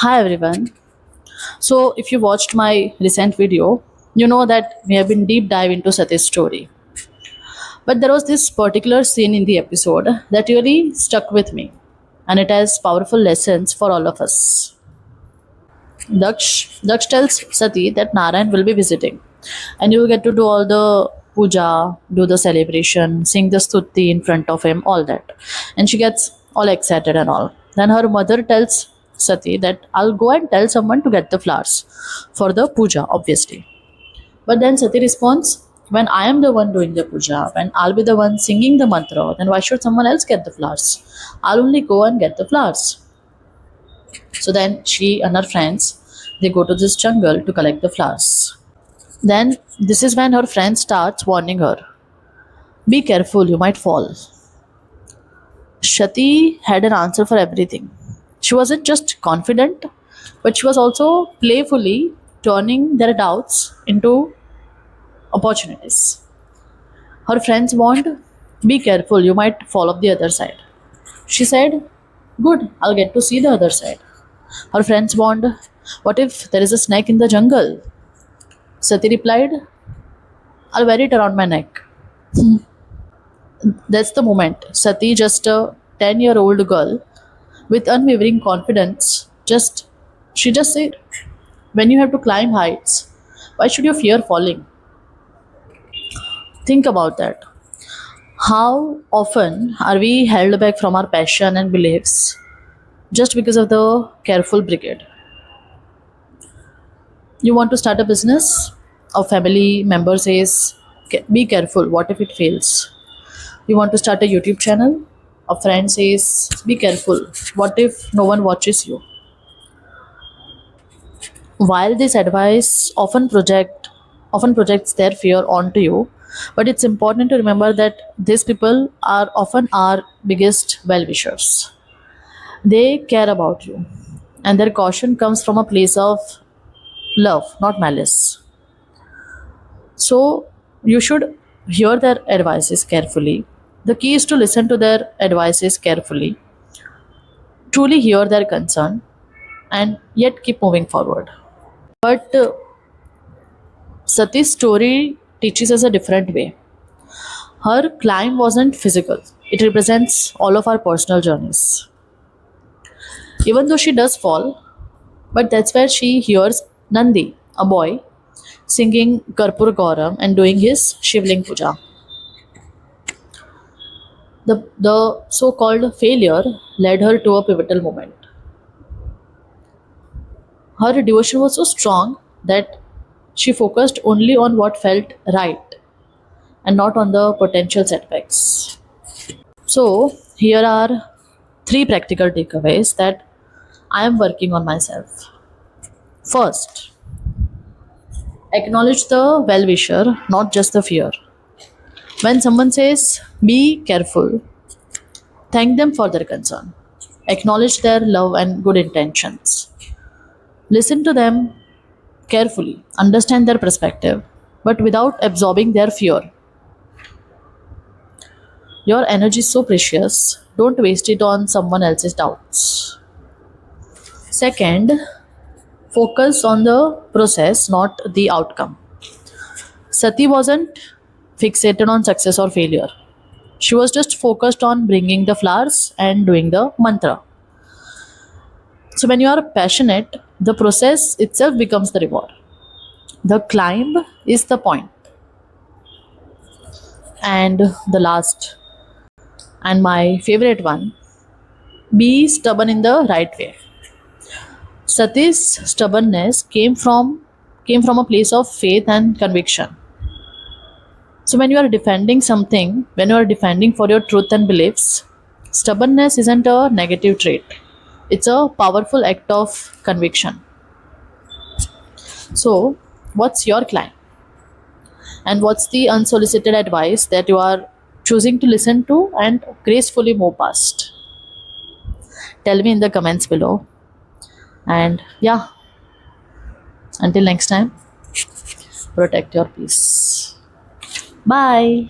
Hi everyone. So if you watched my recent video, you know that we have been deep dive into Sati's story. But there was this particular scene in the episode that really stuck with me, and it has powerful lessons for all of us. Daksh tells Sati that Narayan will be visiting, and you will get to do all the puja, do the celebration, sing the stuti in front of him, all that. And she gets all excited and all. Then her mother tells Sati that I'll go and tell someone to get the flowers for the puja, obviously. But then Sati responds, when I am the one doing the puja, when I'll be the one singing the mantra, then why should someone else get the flowers? I'll only go and get the flowers. So then she and her friends they go to this jungle to collect the flowers. Then this is when her friend starts warning her. Be careful, you might fall. Shati had an answer for everything. She wasn't just confident, but she was also playfully turning their doubts into opportunities. Her friends warned, be careful, you might fall off the other side. She said, good, I'll get to see the other side. Her friends warned, what if there is a snake in the jungle? Sati replied, I'll wear it around my neck. That's the moment. Sati, just a 10-year-old girl with unwavering confidence, she just said, when you have to climb heights, why should you fear falling? Think about that. How often are we held back from our passion and beliefs just because of the careful brigade? You want to start a business? A family member says, be careful, what if it fails? You want to start a YouTube channel? A friend says, be careful, what if no one watches you? While this advice often projects their fear onto you, but it's important to remember that these people are often our biggest well-wishers. They care about you, and their caution comes from a place of love, not malice. So you should hear their advices carefully. The key is to listen to their advices carefully, truly hear their concern, and yet keep moving forward. But Sati's story teaches us a different way. Her climb wasn't physical, it represents all of our personal journeys. Even though she does fall, but that's where she hears Nandi, a boy, singing Karpur Gauram and doing his Shivling Puja. The so called failure led her to a pivotal moment. Her devotion was so strong that she focused only on what felt right and not on the potential setbacks. So, here are three practical takeaways that I am working on myself. First, acknowledge the well wisher, not just the fear. When someone says, be careful, thank them for their concern. Acknowledge their love and good intentions. Listen to them carefully, understand their perspective, but without absorbing their fear. Your energy is so precious, don't waste it on someone else's doubts. Second, focus on the process, not the outcome. Sati wasn't fixated on success or failure. She was just focused on bringing the flowers and doing the mantra. So, when you are passionate, the process itself becomes the reward. The climb is the point. And the last and my favorite one, be stubborn in the right way. Sati's stubbornness came from a place of faith and conviction. So when you are defending something, when you are defending for your truth and beliefs, stubbornness isn't a negative trait. It's a powerful act of conviction. So, what's your climb? And what's the unsolicited advice that you are choosing to listen to and gracefully move past? Tell me in the comments below. And yeah, until next time, protect your peace. Bye.